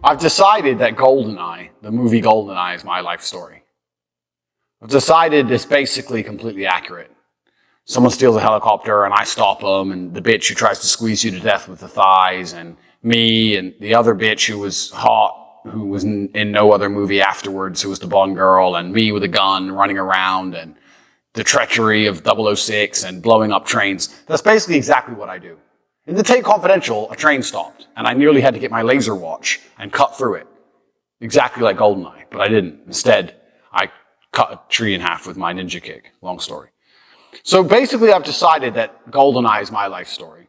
I've decided that GoldenEye, the movie GoldenEye, is my life story. I've decided it's basically completely accurate. Someone steals a helicopter and I stop them, and the bitch who tries to squeeze you to death with the thighs, and me, and the other bitch who was hot, who was in no other movie afterwards, who was the Bond girl, and me with a gun running around, and the treachery of 006 and blowing up trains. That's basically exactly what I do. In the Tate Confidential, a train stopped, and I nearly had to get my laser watch and cut through it. Exactly like GoldenEye, but I didn't. Instead, I cut a tree in half with my ninja kick. Long story. So basically, I've decided that GoldenEye is my life story.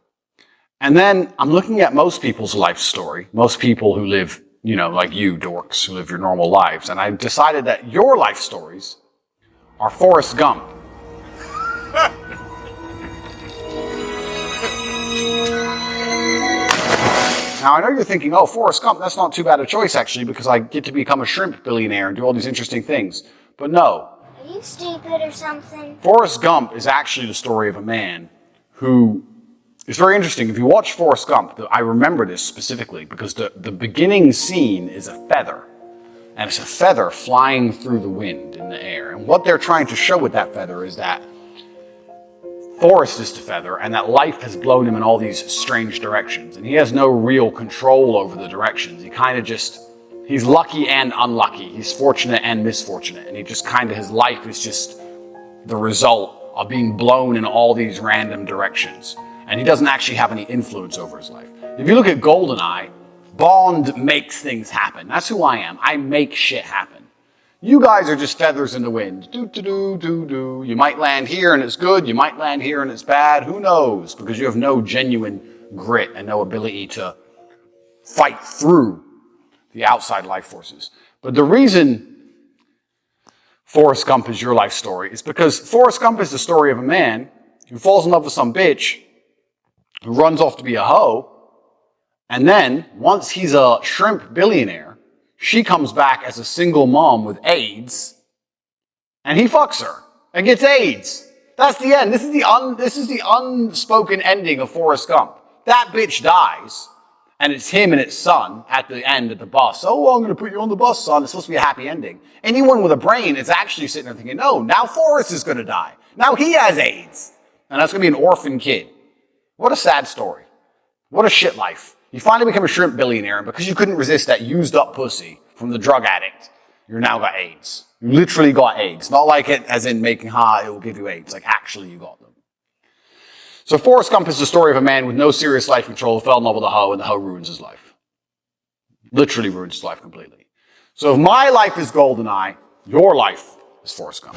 And then I'm looking at most people's life story, most people who live, you know, like you dorks, who live your normal lives. And I've decided that your life stories are Forrest Gump. Now, I know you're thinking, oh, Forrest Gump, that's not too bad a choice, actually, because I get to become a shrimp billionaire and do all these interesting things. But no. Are you stupid or something? Forrest Gump is actually the story of a man who is very interesting. If you watch Forrest Gump, I remember this specifically because the beginning scene is a feather. And it's a feather flying through the wind in the air. And what they're trying to show with that feather is that Forrest is the feather, and that life has blown him in all these strange directions. And he has no real control over the directions. He kind of just, he's lucky and unlucky. He's fortunate and misfortunate. And he just kind of, his life is just the result of being blown in all these random directions. And he doesn't actually have any influence over his life. If you look at GoldenEye, Bond makes things happen. That's who I am. I make shit happen. You guys are just feathers in the wind. Do-do-do-do-do. You might land here and it's good. You might land here and it's bad. Who knows? Because you have no genuine grit and no ability to fight through the outside life forces. But the reason Forrest Gump is your life story is because Forrest Gump is the story of a man who falls in love with some bitch who runs off to be a hoe. And then, once he's a shrimp billionaire, she comes back as a single mom with AIDS, and he fucks her and gets AIDS. That's the end. This is the unspoken ending of Forrest Gump. That bitch dies, and it's him and his son at the end of the bus. Oh, well, I'm going to put you on the bus, son. It's supposed to be a happy ending. Anyone with a brain is actually sitting there thinking, no, now Forrest is going to die. Now he has AIDS, and that's going to be an orphan kid. What a sad story. What a shit life. You finally become a shrimp billionaire, and because you couldn't resist that used up pussy from the drug addict, you're now got AIDS. You literally got AIDS. Not like it as in making it will give you AIDS. Like actually you got them. So Forrest Gump is the story of a man with no serious life control who fell in love with a hoe, and the hoe ruins his life. Literally ruins his life completely. So if my life is GoldenEye, your life is Forrest Gump.